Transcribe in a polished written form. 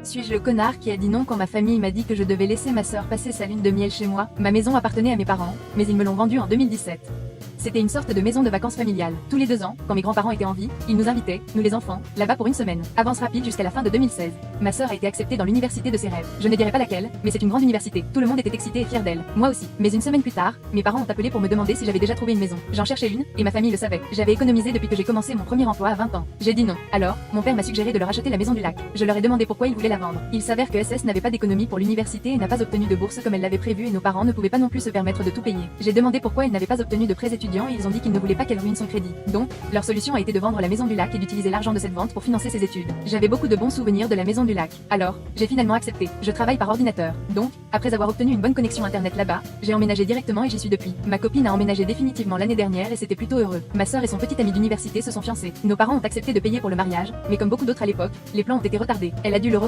Suis-je le connard qui a dit non quand ma famille m'a dit que je devais laisser ma sœur passer sa lune de miel chez moi? Ma maison appartenait à mes parents, mais ils me l'ont vendue en 2017. C'était une sorte de maison de vacances familiale. Tous les 2 ans, quand mes grands-parents étaient en vie, ils nous invitaient, nous les enfants, là-bas pour une semaine. Avance rapide jusqu'à la fin de 2016. Ma sœur a été acceptée dans l'université de ses rêves. Je ne dirai pas laquelle, mais c'est une grande université. Tout le monde était excité et fier d'elle. Moi aussi. Mais une semaine plus tard, mes parents ont appelé pour me demander si j'avais déjà trouvé une maison. J'en cherchais une, et ma famille le savait. J'avais économisé depuis que j'ai commencé mon premier emploi à 20 ans. J'ai dit non. Alors, mon père m'a suggéré de leur acheter la maison du lac. Je leur ai demandé pourquoi ils voulaient la vendre. Il s'avère que SS n'avait pas d'économie pour l'université et n'a pas obtenu de bourse comme elle l'avait prévu et nos parents ne pouvaient pas non plus se permettre de tout payer. J'ai demandé pourquoi ils n'avaient pas obtenu de prêts étudiants et ils ont dit qu'ils ne voulaient pas qu'elle ruine son crédit. Donc, leur solution a été de vendre la maison du lac et d'utiliser l'argent de cette vente pour financer ses études. J'avais beaucoup de bons souvenirs de la maison du lac. Alors, j'ai finalement accepté. Je travaille par ordinateur. Donc, après avoir obtenu une bonne connexion internet là-bas, j'ai emménagé directement et j'y suis depuis. Ma copine a emménagé définitivement l'année dernière et c'était plutôt heureux. Ma sœur et son petit ami d'université se sont fiancés. Nos parents ont accepté de payer pour le mariage, mais comme beaucoup d'autres à l'époque, les plans ont été retardés. Elle a dû le reporter